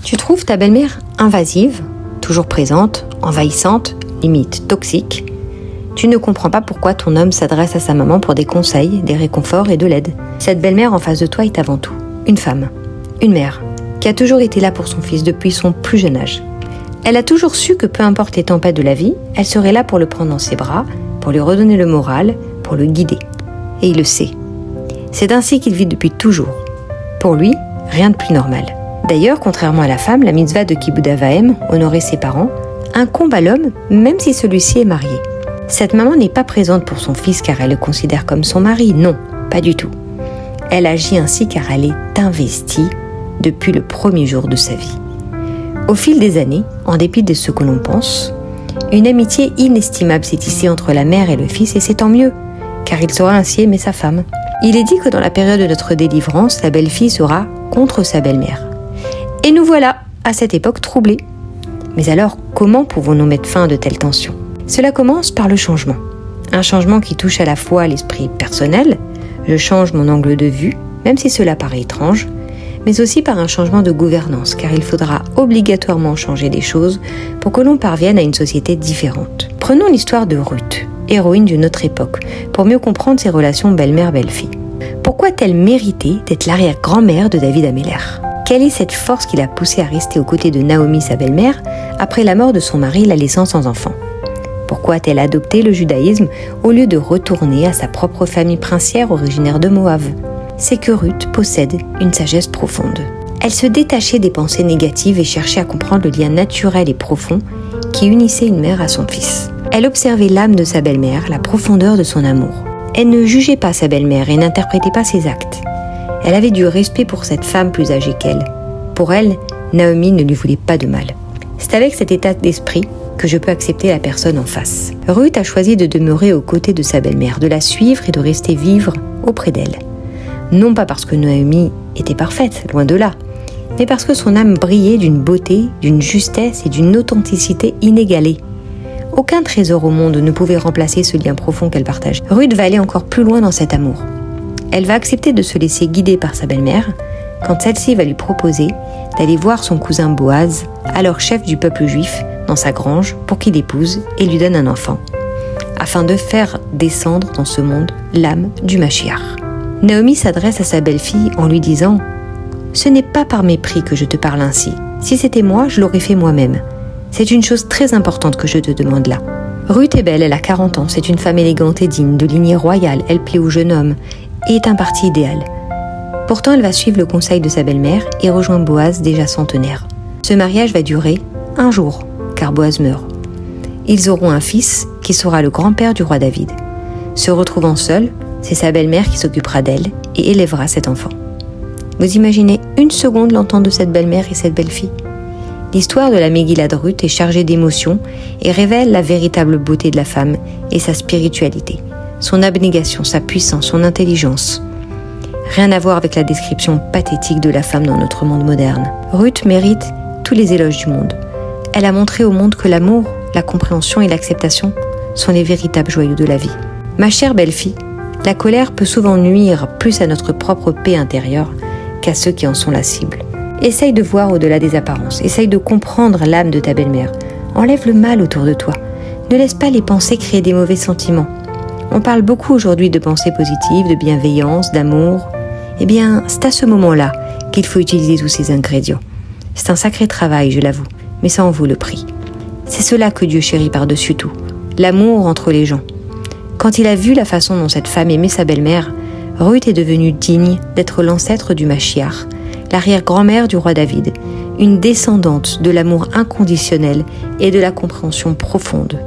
Tu trouves ta belle-mère invasive, toujours présente, envahissante, limite toxique. Tu ne comprends pas pourquoi ton homme s'adresse à sa maman pour des conseils, des réconforts et de l'aide. Cette belle-mère en face de toi est avant tout une femme, une mère, qui a toujours été là pour son fils depuis son plus jeune âge. Elle a toujours su que peu importe les tempêtes de la vie, elle serait là pour le prendre dans ses bras, pour lui redonner le moral, pour le guider. Et il le sait. C'est ainsi qu'il vit depuis toujours. Pour lui, rien de plus normal. D'ailleurs, contrairement à la femme, la mitzvah de Kibud Av Va'em, honorer ses parents, incombe à l'homme même si celui-ci est marié. Cette maman n'est pas présente pour son fils car elle le considère comme son mari, non, pas du tout. Elle agit ainsi car elle est investie depuis le premier jour de sa vie. Au fil des années, en dépit de ce que l'on pense, une amitié inestimable s'est tissée entre la mère et le fils et c'est tant mieux, car il saura ainsi aimer sa femme. Il est dit que dans la période de notre délivrance, la belle-fille sera contre sa belle-mère. Et nous voilà, à cette époque, troublés. Mais alors, comment pouvons-nous mettre fin à de telles tensions ? Cela commence par le changement. Un changement qui touche à la fois l'esprit personnel, je change mon angle de vue, même si cela paraît étrange, mais aussi par un changement de gouvernance, car il faudra obligatoirement changer des choses pour que l'on parvienne à une société différente. Prenons l'histoire de Ruth, héroïne d'une autre époque, pour mieux comprendre ses relations belle-mère-belle-fille. Pourquoi a-t-elle mérité d'être l'arrière-grand-mère de David Améler ? Quelle est cette force qui l'a poussée à rester aux côtés de Naomi, sa belle-mère, après la mort de son mari, la laissant sans enfant ? Pourquoi a-t-elle adopté le judaïsme au lieu de retourner à sa propre famille princière originaire de Moab ? C'est que Ruth possède une sagesse profonde. Elle se détachait des pensées négatives et cherchait à comprendre le lien naturel et profond qui unissait une mère à son fils. Elle observait l'âme de sa belle-mère, la profondeur de son amour. Elle ne jugeait pas sa belle-mère et n'interprétait pas ses actes. Elle avait du respect pour cette femme plus âgée qu'elle. Pour elle, Naomi ne lui voulait pas de mal. C'est avec cet état d'esprit que je peux accepter la personne en face. Ruth a choisi de demeurer aux côtés de sa belle-mère, de la suivre et de rester vivre auprès d'elle. Non pas parce que Naomi était parfaite, loin de là, mais parce que son âme brillait d'une beauté, d'une justesse et d'une authenticité inégalée. Aucun trésor au monde ne pouvait remplacer ce lien profond qu'elle partageait. Ruth va aller encore plus loin dans cet amour. Elle va accepter de se laisser guider par sa belle-mère quand celle-ci va lui proposer d'aller voir son cousin Boaz, alors chef du peuple juif, dans sa grange pour qu'il l'épouse et lui donne un enfant, afin de faire descendre dans ce monde l'âme du Mashiach. Naomi s'adresse à sa belle-fille en lui disant « Ce n'est pas par mépris que je te parle ainsi. Si c'était moi, je l'aurais fait moi-même. C'est une chose très importante que je te demande là. » Ruth est belle, elle a 40 ans, c'est une femme élégante et digne, de lignée royale, elle plaît au jeune homme et est un parti idéal. Pourtant, elle va suivre le conseil de sa belle-mère et rejoint Boaz, déjà centenaire. Ce mariage va durer un jour, car Boaz meurt. Ils auront un fils qui sera le grand-père du roi David. Se retrouvant seul, c'est sa belle-mère qui s'occupera d'elle et élèvera cet enfant. Vous imaginez une seconde l'entente de cette belle-mère et cette belle-fille ? L'histoire de la Megillah de Ruth est chargée d'émotions et révèle la véritable beauté de la femme et sa spiritualité, son abnégation, sa puissance, son intelligence. Rien à voir avec la description pathétique de la femme dans notre monde moderne. Ruth mérite tous les éloges du monde. Elle a montré au monde que l'amour, la compréhension et l'acceptation sont les véritables joyaux de la vie. Ma chère belle-fille, la colère peut souvent nuire plus à notre propre paix intérieure qu'à ceux qui en sont la cible. Essaye de voir au-delà des apparences, essaye de comprendre l'âme de ta belle-mère. Enlève le mal autour de toi. Ne laisse pas les pensées créer des mauvais sentiments. On parle beaucoup aujourd'hui de pensées positives, de bienveillance, d'amour. Eh bien, c'est à ce moment-là qu'il faut utiliser tous ces ingrédients. C'est un sacré travail, je l'avoue, mais ça en vaut le prix. C'est cela que Dieu chérit par-dessus tout, l'amour entre les gens. Quand il a vu la façon dont cette femme aimait sa belle-mère, Ruth est devenue digne d'être l'ancêtre du Mashiach, l'arrière-grand-mère du roi David, une descendante de l'amour inconditionnel et de la compréhension profonde.